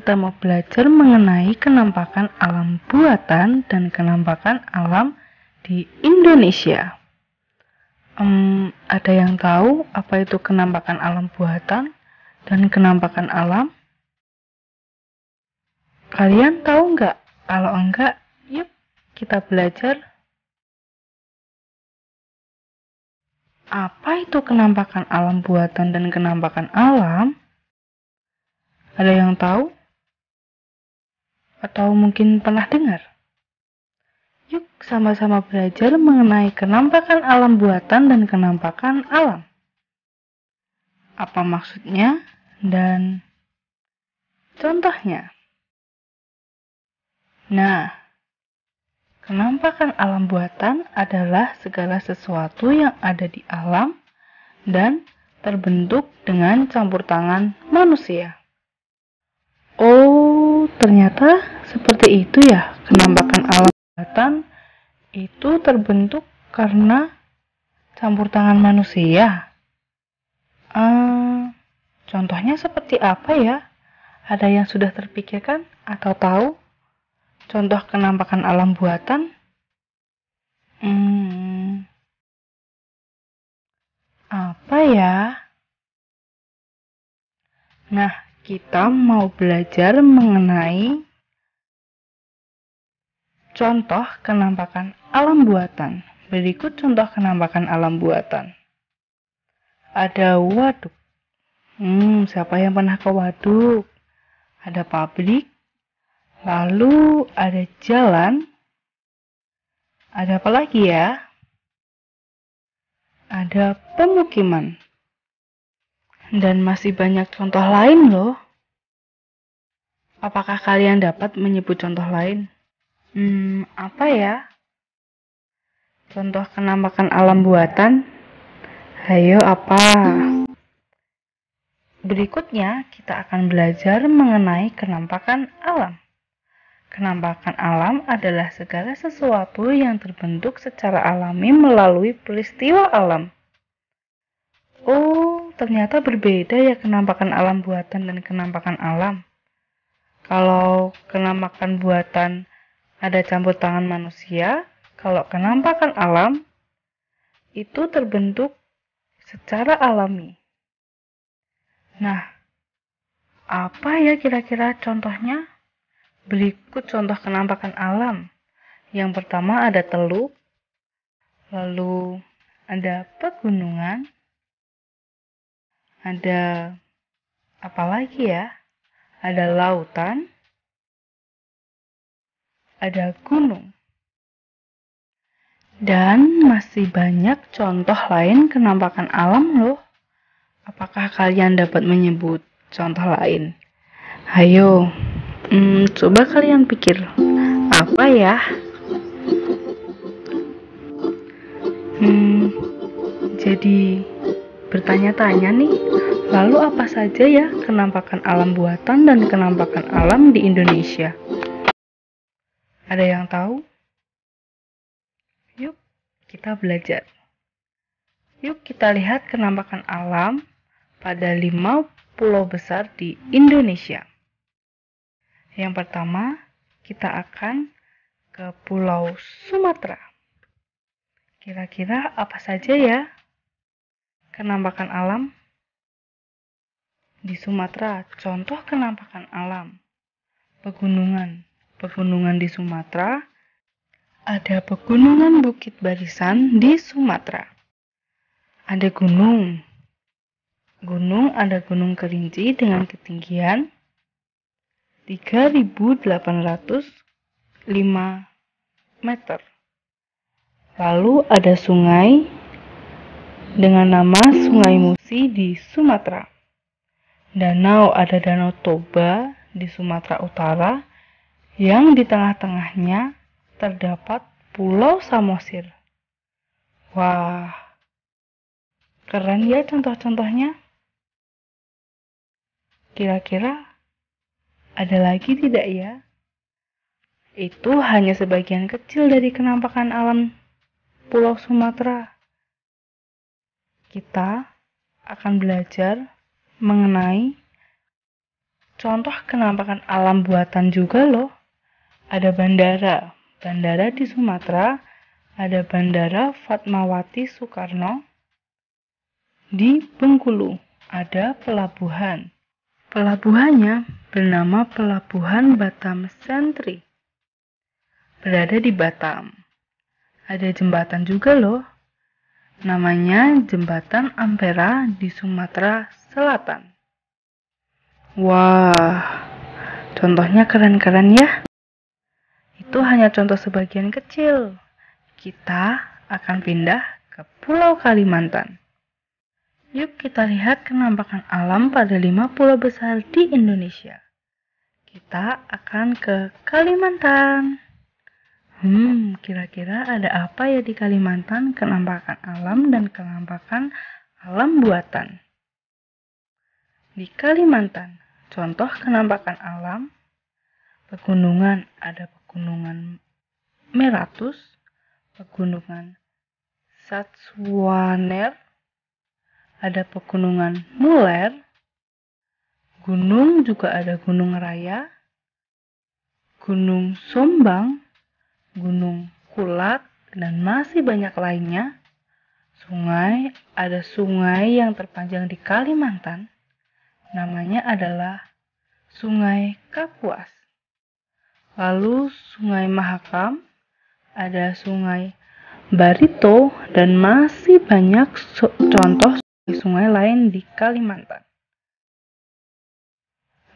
kita mau belajar mengenai kenampakan alam buatan dan kenampakan alam di Indonesia. Ada yang tahu apa itu kenampakan alam buatan dan kenampakan alam? Kalian tahu nggak? Kalau enggak, yuk kita belajar. Apa itu kenampakan alam buatan dan kenampakan alam? Ada yang tahu? Atau mungkin pernah dengar? Yuk sama-sama belajar mengenai kenampakan alam buatan dan kenampakan alam. Apa maksudnya dan contohnya? Nah, kenampakan alam buatan adalah segala sesuatu yang ada di alam dan terbentuk dengan campur tangan manusia. Oh, ternyata seperti itu ya. Kenampakan alam buatan itu terbentuk karena campur tangan manusia. Contohnya seperti apa ya? Ada yang sudah terpikirkan atau tahu contoh kenampakan alam buatan? Apa ya? Nah, kita mau belajar mengenai contoh kenampakan alam buatan. Berikut contoh kenampakan alam buatan. Ada waduk. Siapa yang pernah ke waduk? Ada pabrik. Lalu ada jalan. Ada apa lagi ya? Ada pemukiman. Dan masih banyak contoh lain loh. Apakah kalian dapat menyebut contoh lain? Apa ya? Contoh kenampakan alam buatan? Ayo, apa? Berikutnya, kita akan belajar mengenai kenampakan alam. Kenampakan alam adalah segala sesuatu yang terbentuk secara alami melalui peristiwa alam. Oh, ternyata berbeda ya kenampakan alam buatan dan kenampakan alam. Kalau kenampakan buatan ada campur tangan manusia, kalau kenampakan alam itu terbentuk secara alami. Nah, apa ya kira-kira contohnya? Berikut contoh kenampakan alam. Yang pertama ada teluk, lalu ada pegunungan, ada apa lagi ya? Ada lautan, ada gunung. Dan masih banyak contoh lain kenampakan alam loh. Apakah kalian dapat menyebut contoh lain? Ayo, coba kalian pikir. Apa ya? Jadi bertanya-tanya nih, lalu apa saja ya kenampakan alam buatan dan kenampakan alam di Indonesia? Ada yang tahu? Yuk, kita belajar. Yuk kita lihat kenampakan alam pada 5 pulau besar di Indonesia. Yang pertama, kita akan ke Pulau Sumatera. Kira-kira apa saja ya kenampakan alam di Sumatera? Contoh kenampakan alam. Pegunungan. Pegunungan di Sumatera. Ada pegunungan Bukit Barisan di Sumatera. Ada gunung. Gunung ada Gunung Kerinci dengan ketinggian 3.805 meter. Lalu ada sungai dengan nama Sungai Musi di Sumatera. Danau ada Danau Toba di Sumatera Utara yang di tengah-tengahnya terdapat Pulau Samosir. Wah, keren ya contoh-contohnya. Kira-kira ada lagi tidak ya? Itu hanya sebagian kecil dari kenampakan alam Pulau Sumatera. Kita akan belajar mengenai contoh penampakan alam buatan juga loh. Ada bandara. Bandara di Sumatera, ada Bandara Fatmawati Soekarno. Di Bengkulu, ada pelabuhan. Pelabuhannya bernama Pelabuhan Batam Sentri. Berada di Batam. Ada jembatan juga loh. Namanya Jembatan Ampera di Sumatera Selatan. Wah, contohnya keren-keren ya. Itu hanya contoh sebagian kecil. Kita akan pindah ke Pulau Kalimantan. Yuk kita lihat penampakan alam pada 5 pulau besar di Indonesia. Kita akan ke Kalimantan. Kira-kira ada apa ya di Kalimantan? Penampakan alam dan penampakan alam buatan. Di Kalimantan, contoh penampakan alam, pegunungan, ada pegunungan Meratus, pegunungan Satsuaner, ada pegunungan Muler, gunung juga ada Gunung Raya, Gunung Sombang, Gunung Kulat, dan masih banyak lainnya. Sungai, ada sungai yang terpanjang di Kalimantan, namanya adalah Sungai Kapuas. Lalu Sungai Mahakam, ada Sungai Barito, dan masih banyak contoh sungai lain di Kalimantan.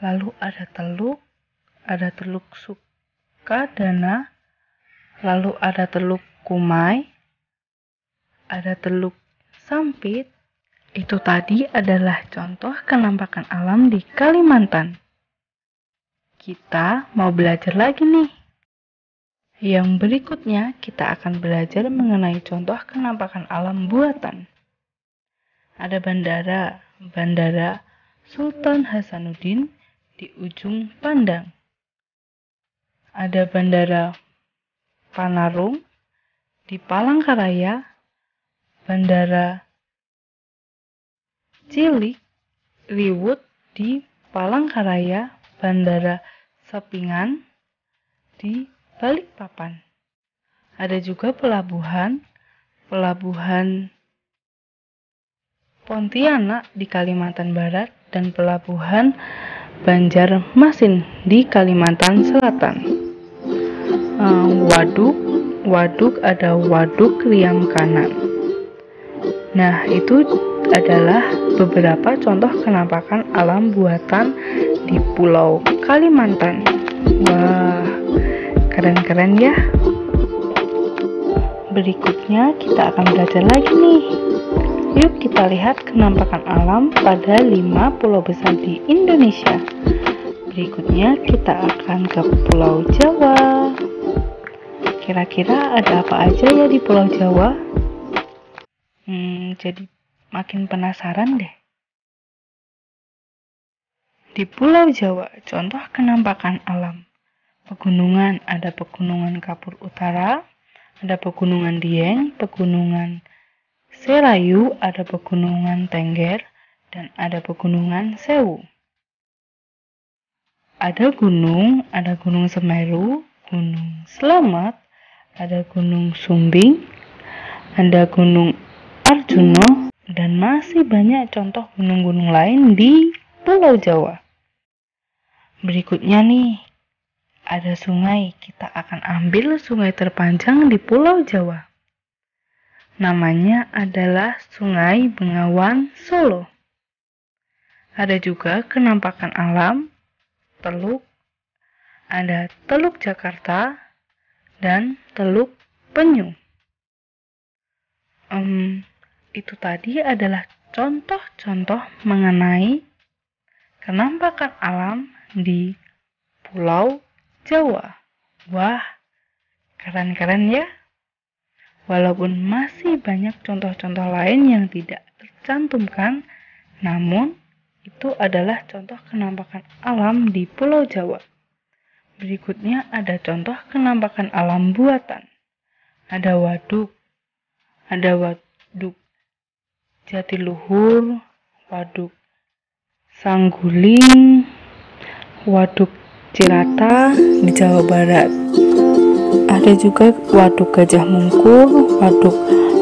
Lalu ada Teluk Sukadana, lalu ada Teluk Kumai, ada Teluk Sampit. Itu tadi adalah contoh penampakan alam di Kalimantan. Kita mau belajar lagi nih. Yang berikutnya kita akan belajar mengenai contoh penampakan alam buatan. Ada Bandara Sultan Hasanuddin di ujung Pandang. Ada Bandara Panarung di Palangkaraya, Bandara Cilik Riwut di Palangkaraya, Bandara Sepingan di Balikpapan. Ada juga pelabuhan Pontianak di Kalimantan Barat dan pelabuhan Banjarmasin di Kalimantan Selatan. Waduk ada Waduk Riam Kanan. Nah, itu adalah beberapa contoh penampakan alam buatan di Pulau Kalimantan. Wah, keren-keren ya. Berikutnya kita akan belajar lagi nih. Yuk kita lihat penampakan alam pada 5 pulau besar di Indonesia. Berikutnya kita akan ke Pulau Jawa. Kira-kira ada apa aja ya di Pulau Jawa? Jadi makin penasaran deh. Di Pulau Jawa, contoh penampakan alam. Pegunungan, ada Pegunungan Kapur Utara, ada Pegunungan Dieng, Pegunungan Serayu, ada Pegunungan Tengger, dan ada Pegunungan Sewu. Ada Gunung Semeru, Gunung Slamet, ada Gunung Sumbing, ada Gunung Arjuna, dan masih banyak contoh gunung-gunung lain di Pulau Jawa. Berikutnya nih, ada sungai. Kita akan ambil sungai terpanjang di Pulau Jawa. Namanya adalah Sungai Bengawan Solo. Ada juga penampakan alam, teluk, ada Teluk Jakarta, dan Teluk Penyu. Itu tadi adalah contoh-contoh mengenai penampakan alam di Pulau Jawa. Wah, keren-keren ya. Walaupun masih banyak contoh-contoh lain yang tidak tercantumkan, namun itu adalah contoh penampakan alam di Pulau Jawa. Berikutnya ada contoh penampakan alam buatan. Ada waduk Jatiluhur, Waduk Sangguling, Waduk Cirata di Jawa Barat. Ada juga Waduk Gajah Mungkur, Waduk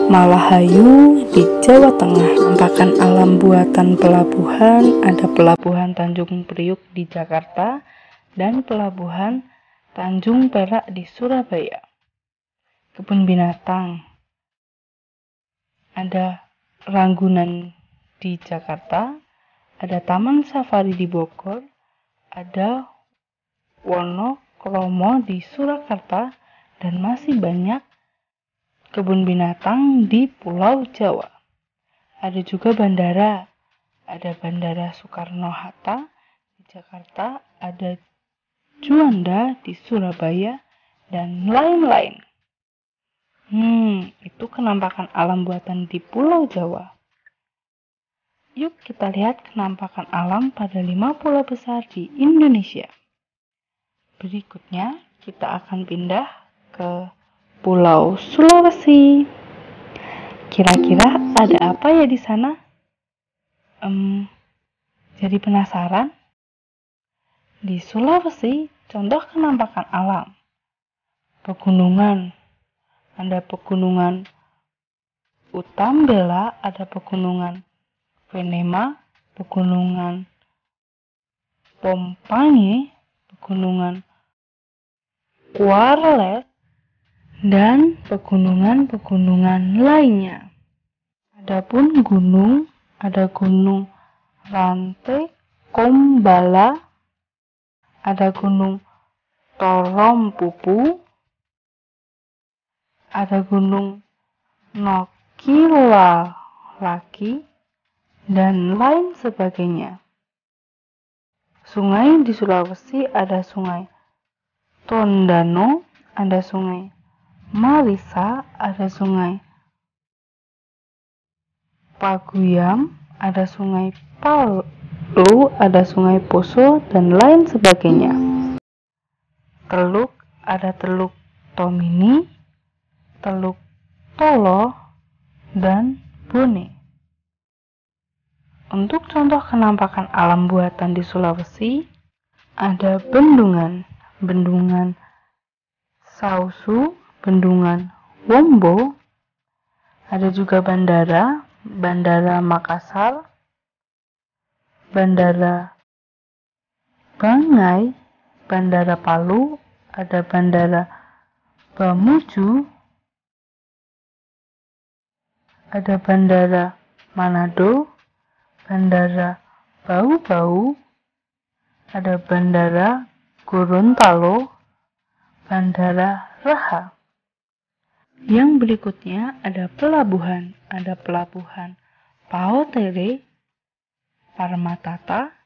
Malahayu di Jawa Tengah. Penampakan alam buatan pelabuhan, ada Pelabuhan Tanjung Priuk di Jakarta dan Pelabuhan Tanjung Perak di Surabaya. Kebun binatang, ada Ragunan di Jakarta, ada Taman Safari di Bogor, ada Wonokromo di Surakarta, dan masih banyak kebun binatang di Pulau Jawa. Ada juga bandara, ada Bandara Soekarno-Hatta di Jakarta, ada Juanda di Surabaya, dan lain-lain. Itu kenampakan alam buatan di Pulau Jawa. Yuk kita lihat kenampakan alam pada 5 pulau besar di Indonesia. Berikutnya kita akan pindah ke Pulau Sulawesi. Kira-kira ada apa ya di sana? Jadi penasaran? Di Sulawesi, contoh kenampakan alam. Pegunungan. Ada pegunungan Utambela, ada pegunungan Venema, pegunungan Pompangi, pegunungan Quarlet, dan pegunungan-pegunungan lainnya. Adapun gunung, ada Gunung Rante Kombala, ada Gunung Torompupu, ada Gunung Nokilalaki, dan lain sebagainya. Sungai di Sulawesi ada Sungai Tondano, ada Sungai Marisa, ada Sungai Paguyam, ada Sungai Palu, ada Sungai Poso, dan lain sebagainya. Teluk, ada Teluk Tomini, Teluk Tolo, dan Bone. Untuk contoh kenampakan alam buatan di Sulawesi, ada bendungan, Bendungan Sausu, Bendungan Wombo, ada juga bandara, Bandara Makassar, Bandara Bangai, Bandara Palu, ada Bandara Bamuju, ada Bandara Manado, Bandara Bau-Bau, ada Bandara Gorontalo, Bandara Raha. Yang berikutnya ada pelabuhan Paotere, Parmatata,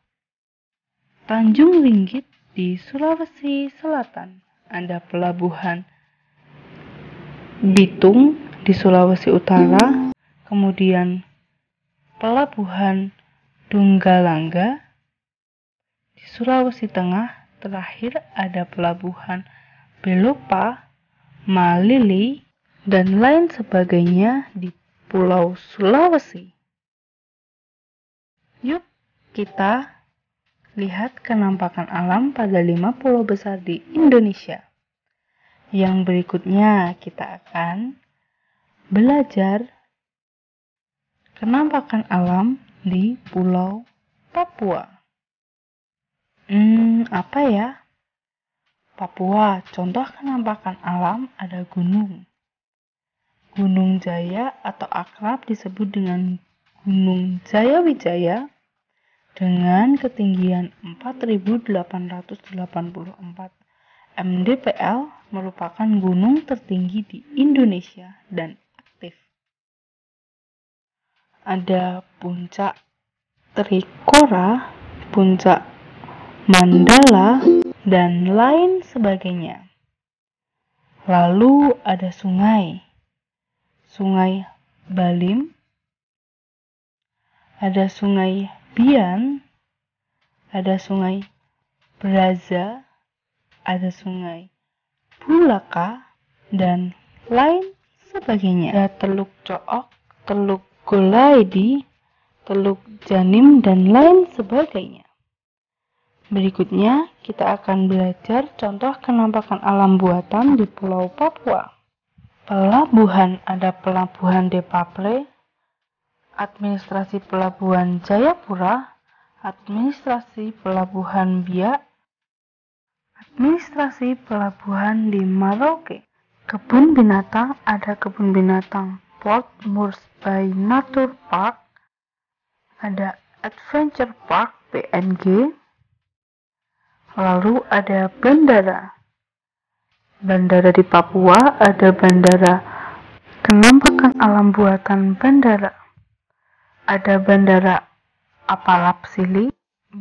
Tanjung Ringgit di Sulawesi Selatan, ada pelabuhan Bitung di Sulawesi Utara, kemudian Pelabuhan Tunggalangga di Sulawesi Tengah, terakhir ada Pelabuhan Belopa, Malili, dan lain sebagainya di Pulau Sulawesi. Yuk kita lihat kenampakan alam pada 5 pulau besar di Indonesia. Yang berikutnya kita akan belajar kenampakan alam di Pulau Papua. Apa ya? Papua, contoh kenampakan alam ada gunung. Gunung Jaya atau akrab disebut dengan Gunung Jayawijaya dengan ketinggian 4.884 mdpl merupakan gunung tertinggi di Indonesia dan aktif. Ada Puncak Trikora, Puncak Mandala, dan lain sebagainya. Lalu ada sungai Balim, ada Sungai Bian, ada Sungai Braza, ada Sungai Bulaka, dan lain sebagainya. Ada Teluk Cook, Teluk Golaidi, Teluk Janim, dan lain sebagainya. Berikutnya, kita akan belajar contoh penampakan alam buatan di Pulau Papua. Pelabuhan, ada Pelabuhan Depaple, Administrasi Pelabuhan Jayapura, Administrasi Pelabuhan Biak, Administrasi Pelabuhan di Merauke. Kebun binatang, ada Kebun Binatang Port Moresby Nature Park, ada Adventure Park PNG. Lalu ada bandara. Bandara di Papua ada Bandara Penampakan Alam Buatan Bandara. Ada Bandara Apalapsili,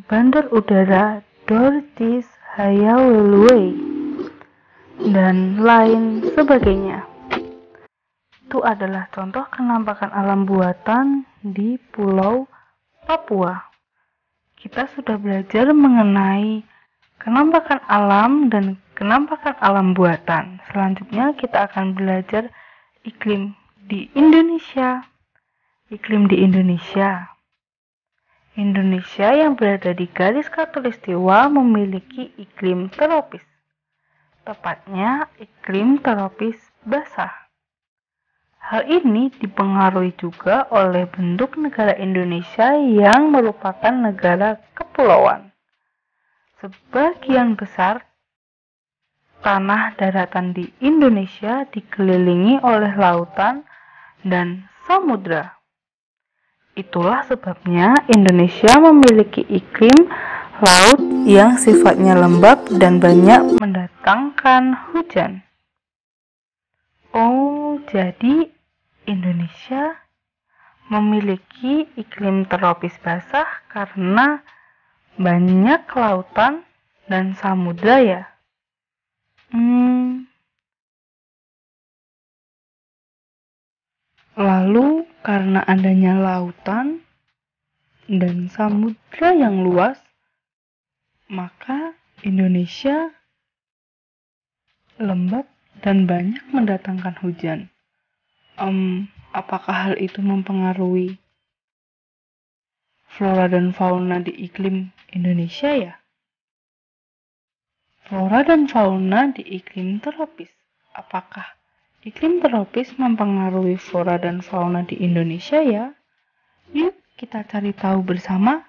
Bandar Udara Dortis Hayawelue, dan lain sebagainya. Itu adalah contoh penampakan alam buatan di Pulau Papua. Kita sudah belajar mengenai penampakan alam dan penampakan alam buatan. Selanjutnya kita akan belajar iklim di Indonesia. Iklim di Indonesia. Indonesia yang berada di garis khatulistiwa memiliki iklim tropis. Tepatnya iklim tropis basah. Hal ini dipengaruhi juga oleh bentuk negara Indonesia yang merupakan negara kepulauan. Sebagian besar tanah daratan di Indonesia dikelilingi oleh lautan dan samudra. Itulah sebabnya Indonesia memiliki iklim laut yang sifatnya lembab dan banyak mendatangkan hujan. Oh, jadi Indonesia memiliki iklim tropis basah karena banyak lautan dan samudra ya. Lalu karena adanya lautan dan samudra yang luas, maka Indonesia lembab dan banyak mendatangkan hujan. Apakah hal itu mempengaruhi flora dan fauna di iklim Indonesia ya? Flora dan fauna di iklim tropis. Apakah iklim tropis mempengaruhi flora dan fauna di Indonesia ya? Yuk kita cari tahu bersama.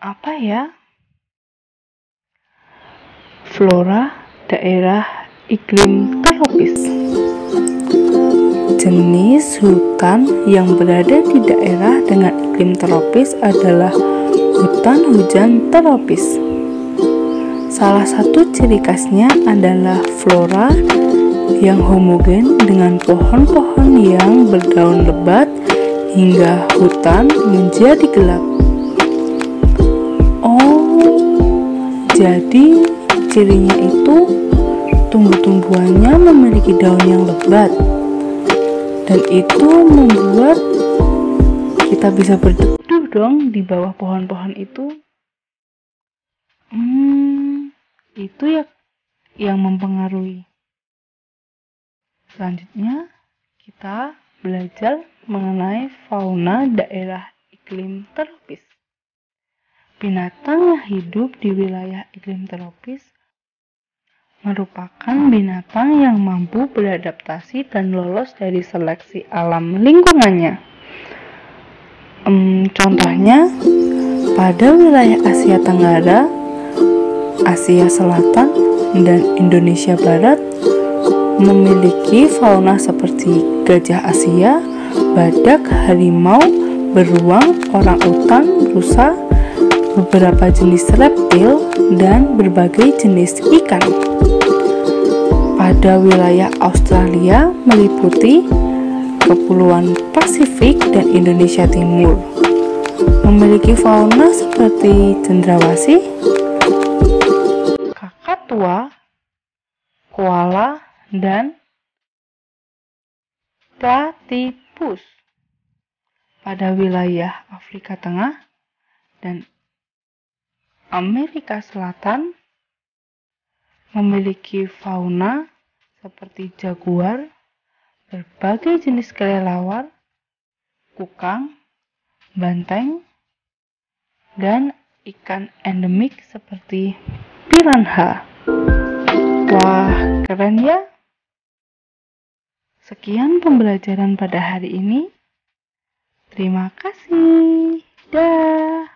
Apa ya? Flora daerah iklim tropis. Jenis hutan yang berada di daerah dengan iklim tropis adalah hutan hujan tropis. Salah satu ciri khasnya adalah flora yang homogen dengan pohon-pohon yang berdaun lebat hingga hutan menjadi gelap. Oh, jadi cirinya itu tumbuh-tumbuhannya memiliki daun yang lebat, dan itu membuat kita bisa berteduh dong di bawah pohon-pohon itu. Itu ya yang mempengaruhi. Selanjutnya kita belajar mengenai fauna daerah iklim tropis. Binatang yang hidup di wilayah iklim tropis merupakan binatang yang mampu beradaptasi dan lolos dari seleksi alam lingkungannya. Contohnya, pada wilayah Asia Tenggara, Asia Selatan, dan Indonesia Barat memiliki fauna seperti gajah Asia, badak, harimau, beruang, orangutan, rusa, beberapa jenis reptil, dan berbagai jenis ikan. Pada wilayah Australia meliputi Kepulauan Pasifik dan Indonesia Timur, memiliki fauna seperti cendrawasih, kakatua, koala, dan platypus. Pada wilayah Afrika Tengah dan Amerika Selatan memiliki fauna seperti jaguar, berbagai jenis kelelawar, kukang, banteng, dan ikan endemik seperti piranha. Wah, keren ya! Sekian pembelajaran pada hari ini. Terima kasih. Dah.